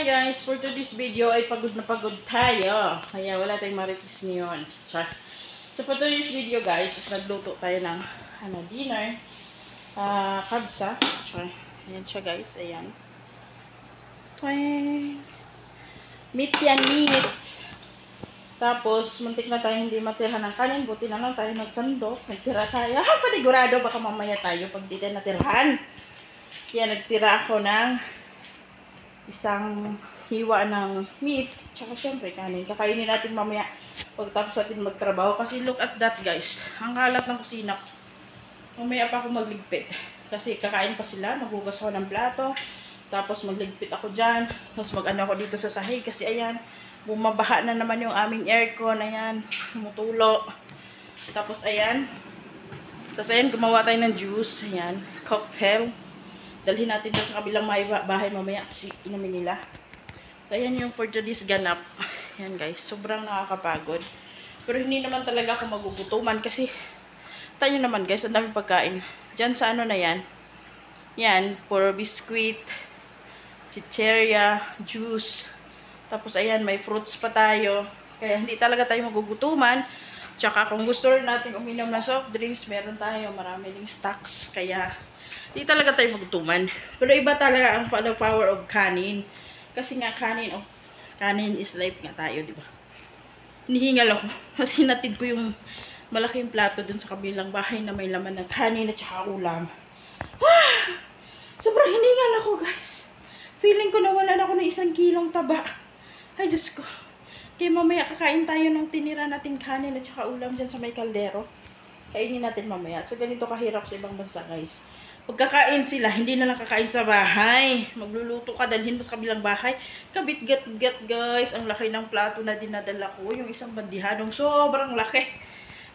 Hi guys, for today's video ay pagod na pagod tayo. Kaya wala tayong marites ngayon. So for today's video guys, is nagluto tayo ng dinner. Kabsa. Ayan siya guys, ayan. Meat yan, meat. Tapos, muntik na tayo hindi matira ng kanin. Buti na lang tayo nagsandok. Nagtira tayo. Panigurado, baka mamaya tayo pag di tayo natirahan. Kaya nagtira ako ng isang hiwa ng meat, tsaka syempre kanin. Kakainin natin mamaya pagtapos natin magtrabaho. Kasi look at that guys, ang kalat ng kusina. Mamaya pa ako magligpit. Kasi kakain pa sila, maghugas ako ng plato. Tapos magligpit ako dyan. Tapos mag-ano ako dito sa sahig. Kasi ayan, bumabaha na naman yung aming aircon. Ayan, tumutulo. Tapos ayan. Tapos ayan, gumawa tayo ng juice. Ayan, cocktail. Dalhin natin dyan sa kabilang bahay mamaya kasi inumin nila. So, ayan yung for today's ganap. Ayan guys, sobrang nakakapagod. Pero hindi naman talaga ako magugutuman kasi tayo naman guys, ang daming pagkain. Dyan sa ano na yan. Yan, puro biscuit, chicheria, juice. Tapos ayan, may fruits pa tayo. Kaya hindi talaga tayo magugutuman. Tsaka kung gusto rin natin uminom ng soft drinks, meron tayo. Marami ding stocks. Kaya hindi talaga tayo magutuman. Pero iba talaga ang power of kanin. Kasi nga kanin is life nga tayo, di ba? Hinihingal ako. Kasi natid ko yung malaking plato dun sa kabilang bahay na may laman ng kanin at saka ulam. Sobrang hiningal ako, guys. Feeling ko nawalan ako ng 1 kilong taba. Ay, Diyos ko. Kaya mamaya kakain tayo ng tinira nating kanin at saka ulam dyan sa may kaldero. Kainin natin mamaya. So, ganito kahirap sa ibang bansa, guys. Pagkakain sila, hindi na lang kakain sa bahay. Magluluto ka, dalhin mo sa kabilang bahay. Kabit-gat-gat guys. Ang laki ng plato na dinadala ko. Yung isang bandihadong sobrang laki.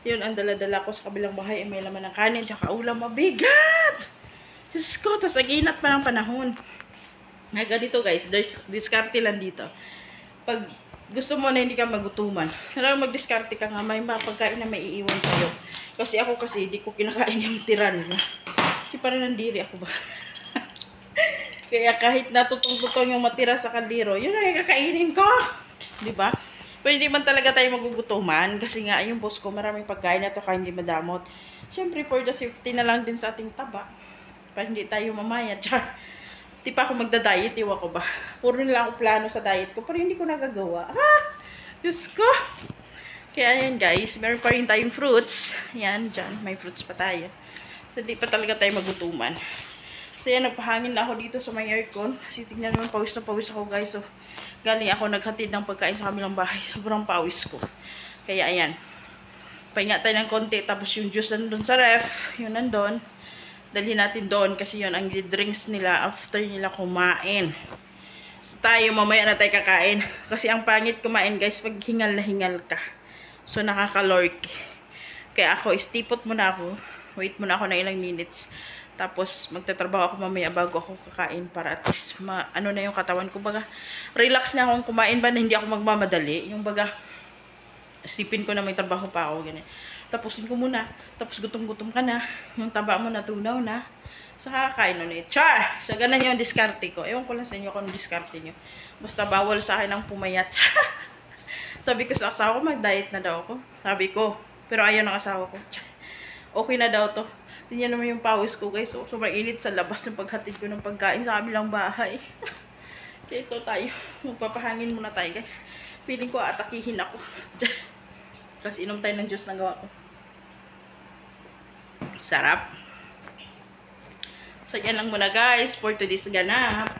Yun ang dala-dala ko sa kabilang bahay. May laman ng kanin, tsaka ulam. Mabigat! Diyos ko, tas aginat pa ng panahon. Ganito guys, diskarte lang dito. Pag gusto mo na hindi ka magutuman, mag-diskarte ka nga, may mga pagkain na may iiwan sa'yo. Kasi ako di ko kinakain yung tira nila. Kasi parang nandiri ako ba? Kaya kahit natutong-tutong yung matira sa kaldero, yun ay kakainin ko. Diba? Pero hindi man talaga tayo magugutuman. Kasi nga, yung boss ko, maraming pagkain at saka hindi madamot. Siyempre, for the safety na lang din sa ating taba. Para hindi tayo mamaya. Di pa ako magda-diet, iwa ko ba? Puro nila ako plano sa diet ko, pero hindi ko nagagawa. Diyos ko! Kaya yan guys, meron pa rin tayong fruits. Yan, dyan, may fruits pa tayo. So, di pa talaga tayo magutuman. So, yan, nagpahangin na ako dito sa may aircon. Kasi tingnan naman, pawis na pawis ako guys. So, galing ako naghatid ng pagkain sa kamilang bahay. Sobrang pawis ko. Kaya, ayan. Pahinga tayo ng konti. Tapos yung juice nandun sa ref. Yun nandun. Dalhin natin doon kasi yun ang drinks nila after nila kumain. So, tayo, mamaya na tayo kakain. Kasi ang pangit kumain guys, pag hingal na hingal ka. So, nakakalork. Kaya ako, istipot muna ako. Wait muna ako ng ilang minutes. Tapos, magtatrabaho ako mamaya bago ako kakain para at least ano na yung katawan ko. Baga, relax na akong kumain ba na hindi ako magmamadali. Yung baga, isipin ko na may trabaho pa ako. Ganyan. Tapusin ko muna. Tapos, gutom-gutom ka na. Yung taba mo natunaw na. So, kakain ulit. Char! So, ganun yung diskarte ko. Ewan ko lang sa inyo kung diskarte nyo. Basta bawal sa akin ang pumayat. Sabi ko sa asawa ko, mag-diet na daw ako. Sabi ko. Pero ayaw ng asawa ko. Okay na daw to. Tingnan naman yung pawis ko guys. So, sobrang init sa labas ng paghatid ko ng pagkain sa kabilang bahay. Kaya ito tayo. Magpapahangin muna tayo guys. Feeling ko atakihin ako. Tapos inom tayo ng juice na gawa ko. Sarap. So yan lang muna guys for today's ganap.